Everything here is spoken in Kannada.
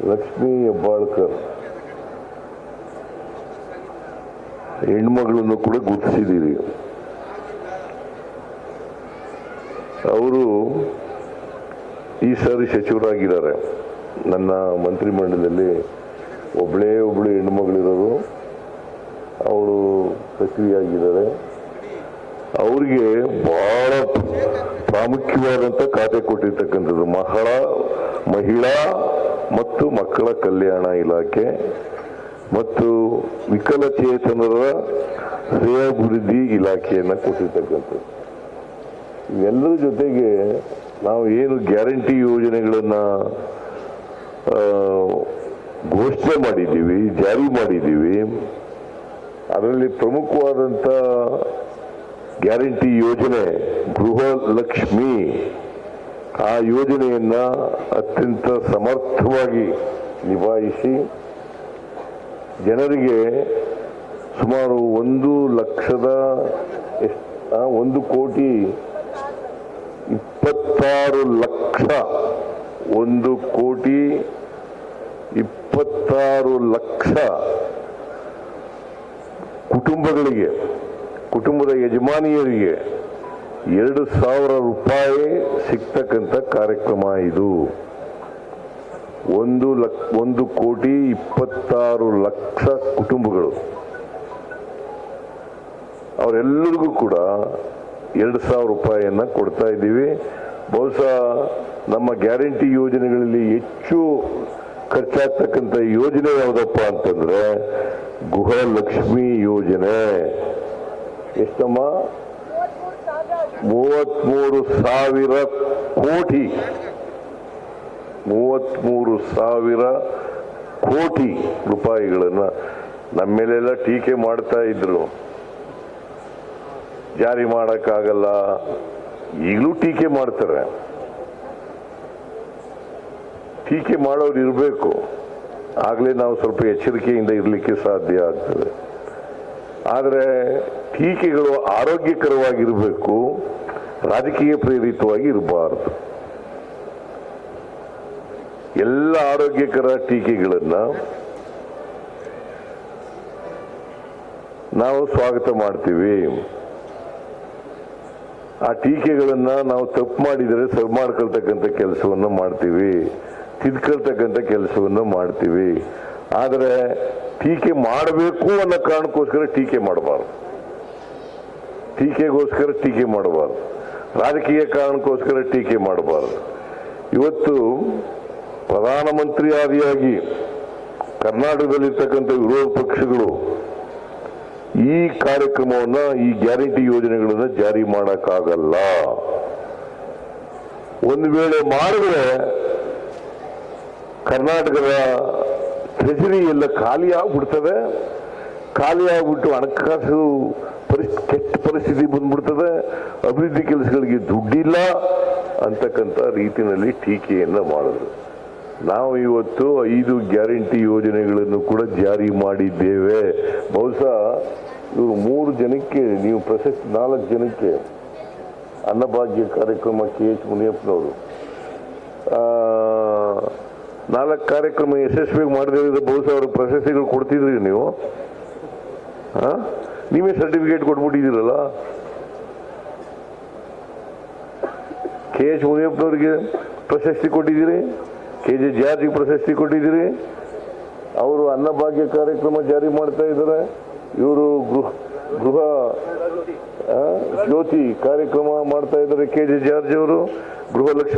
ಲಕ್ಷ್ಮೀ ಹೆಬ್ಬಾಳ್ಕರ್ ಹೆಣ್ಮಗಳನ್ನು ಕೂಡ ಗುರುತಿಸಿದ್ದೀರಿ. ಅವರು ಈ ಸಾರಿ ಸಚಿವರಾಗಿದ್ದಾರೆ. ನನ್ನ ಮಂತ್ರಿಮಂಡಲದಲ್ಲಿ ಒಬ್ಬಳು ಹೆಣ್ಮಗಳಿರೋರು, ಅವಳು ಸಚಿವೆಯಾಗಿದ್ದಾರೆ. ಅವರಿಗೆ ಬಹಳ ಪ್ರಾಮುಖ್ಯವಾದಂಥ ಖಾತೆ ಕೊಟ್ಟಿರ್ತಕ್ಕಂಥದ್ದು ಮಹಿಳಾ ಮತ್ತು ಮಕ್ಕಳ ಕಲ್ಯಾಣ ಇಲಾಖೆ ಮತ್ತು ವಿಕಲಚೇತನರ ಶ್ರೇಯೋಭಿವೃದ್ಧಿ ಇಲಾಖೆಯನ್ನು ಕೊಟ್ಟಿರ್ತಕ್ಕಂಥದ್ದು. ಇವೆಲ್ಲರ ಜೊತೆಗೆ ನಾವು ಏನು ಗ್ಯಾರಂಟಿ ಯೋಜನೆಗಳನ್ನು ಘೋಷಣೆ ಮಾಡಿದ್ದೀವಿ, ಜಾರಿ ಮಾಡಿದ್ದೀವಿ, ಅದರಲ್ಲಿ ಪ್ರಮುಖವಾದಂಥ ಗ್ಯಾರಂಟಿ ಯೋಜನೆ ಗೃಹಲಕ್ಷ್ಮಿ. ಆ ಯೋಜನೆಯನ್ನು ಅತ್ಯಂತ ಸಮರ್ಥವಾಗಿ ನಿಭಾಯಿಸಿ ಜನರಿಗೆ ಸುಮಾರು 1,26,00,000 ಕುಟುಂಬಗಳಿಗೆ, ಕುಟುಂಬದ ಯಜಮಾನಿಯರಿಗೆ 2,000 ರೂಪಾಯಿ ಸಿಗ್ತಕ್ಕಂಥ ಕಾರ್ಯಕ್ರಮ ಇದು. 1,26,00,000 ಕುಟುಂಬಗಳು, ಅವರೆಲ್ಲರಿಗೂ ಕೂಡ 2,000 ರೂಪಾಯಿಯನ್ನು ಕೊಡ್ತಾ ಇದ್ದೀವಿ. ಬಹುಶಃ ನಮ್ಮ ಗ್ಯಾರಂಟಿ ಯೋಜನೆಗಳಲ್ಲಿ ಹೆಚ್ಚು ಖರ್ಚಾಗ್ತಕ್ಕಂಥ ಯೋಜನೆ ಯಾವುದಪ್ಪ ಅಂತಂದ್ರೆ ಗೃಹಲಕ್ಷ್ಮಿ ಯೋಜನೆ. ಎಷ್ಟಮ್ಮ? 33,000 ಕೋಟಿ, 33,000 ಕೋಟಿ ರೂಪಾಯಿಗಳನ್ನು ನಮ್ಮ ಮೇಲೆಲ್ಲ ಟೀಕೆ ಮಾಡ್ತಾ ಇದ್ರು. ಜಾರಿ ಮಾಡೋಕ್ಕಾಗಲ್ಲ, ಈಗಲೂ ಟೀಕೆ ಮಾಡ್ತಾರೆ. ಟೀಕೆ ಮಾಡೋರು ಇರಬೇಕು, ಆಗಲೇ ನಾವು ಸ್ವಲ್ಪ ಎಚ್ಚರಿಕೆಯಿಂದ ಇರಲಿಕ್ಕೆ ಸಾಧ್ಯ ಆಗ್ತದೆ. ಆದರೆ ಟೀಕೆಗಳು ಆರೋಗ್ಯಕರವಾಗಿರಬೇಕು, ರಾಜಕೀಯ ಪ್ರೇರಿತವಾಗಿ ಇರಬಾರದು. ಎಲ್ಲ ಆರೋಗ್ಯಕರ ಟೀಕೆಗಳನ್ನು ನಾವು ಸ್ವಾಗತ ಮಾಡ್ತೀವಿ. ಆ ಟೀಕೆಗಳನ್ನು ನಾವು ತಪ್ಪು ಮಾಡಿದರೆ ಸರಿ ಮಾಡ್ಕೊಳ್ತಕ್ಕಂಥ ಕೆಲಸವನ್ನು ಮಾಡ್ತೀವಿ, ತಿದ್ಕೊಳ್ತಕ್ಕಂಥ ಕೆಲಸವನ್ನು ಮಾಡ್ತೀವಿ. ಆದರೆ ಟೀಕೆ ಮಾಡಬೇಕು ಅನ್ನೋ ಕಾರಣಕ್ಕೋಸ್ಕರ ಟೀಕೆ ಮಾಡಬಾರ್ದು, ಟೀಕೆಗೋಸ್ಕರ ಟೀಕೆ ಮಾಡಬಾರ್ದು, ರಾಜಕೀಯ ಕಾರಣಕ್ಕೋಸ್ಕರ ಟೀಕೆ ಮಾಡಬಾರ್ದು. ಇವತ್ತು ಪ್ರಧಾನಮಂತ್ರಿ ಆದಿಯಾಗಿ ಕರ್ನಾಟಕದಲ್ಲಿರ್ತಕ್ಕಂಥ ವಿರೋಧ ಪಕ್ಷಗಳು ಈ ಕಾರ್ಯಕ್ರಮವನ್ನು, ಈ ಗ್ಯಾರಂಟಿ ಯೋಜನೆಗಳನ್ನು ಜಾರಿ ಮಾಡೋಕ್ಕಾಗಲ್ಲ. ಒಂದು ವೇಳೆ ಮಾಡಿದ್ರೆ ಕರ್ನಾಟಕದ ಟ್ರೆಜರಿ ಎಲ್ಲ ಖಾಲಿ ಆಗ್ಬಿಡ್ತದೆ. ಖಾಲಿ ಆಗ್ಬಿಟ್ಟು ಹಣಕಾಸು ಕೆಟ್ಟ ಪರಿಸ್ಥಿತಿ ಬಂದ್ಬಿಡ್ತದೆ, ಅಭಿವೃದ್ಧಿ ಕೆಲಸಗಳಿಗೆ ದುಡ್ಡಿಲ್ಲ ಅಂತಕ್ಕಂಥ ರೀತಿಯಲ್ಲಿ ಟೀಕೆಯನ್ನು ಮಾಡಿದ್ರು. ನಾವು ಇವತ್ತು 5 ಗ್ಯಾರಂಟಿ ಯೋಜನೆಗಳನ್ನು ಕೂಡ ಜಾರಿ ಮಾಡಿದ್ದೇವೆ. ಬಹುಶಃ ಇವರು 3 ಜನಕ್ಕೆ ನೀವು ಪ್ರಶಸ್ತಿ, 4 ಜನಕ್ಕೆ ಅನ್ನಭಾಗ್ಯ ಕಾರ್ಯಕ್ರಮ KH ಮುನಿಯಪ್ಪನವರು 4 ಕಾರ್ಯಕ್ರಮ ಯಶಸ್ವಿಯಾಗಿ ಮಾಡದೇ ಬಹುಶಃ ಅವ್ರಿಗೆ ಪ್ರಶಸ್ತಿಗಳು ಕೊಡ್ತಿದ್ರಿ ನೀವು. ನೀವೇ ಸರ್ಟಿಫಿಕೇಟ್ ಕೊಟ್ಬಿಟ್ಟಿದ್ದೀರಲ್ಲ. KH ಮುನಿಯಪ್ಪನವ್ರಿಗೆ ಪ್ರಶಸ್ತಿ ಕೊಟ್ಟಿದ್ದೀರಿ, KJ ಜಾರ್ಜಿಗೆ ಪ್ರಶಸ್ತಿ ಕೊಟ್ಟಿದ್ದೀರಿ. ಅವರು ಅನ್ನಭಾಗ್ಯ ಕಾರ್ಯಕ್ರಮ ಜಾರಿ ಮಾಡ್ತಾ ಇದ್ದಾರೆ. ಇವರು ಗೃಹ ಜ್ಯೋತಿ ಕಾರ್ಯಕ್ರಮ ಮಾಡ್ತಾ ಇದ್ದಾರೆ KJ ಜಾರ್ಜ್ ಅವರು. ಗೃಹಲಕ್ಷ್ಮಿ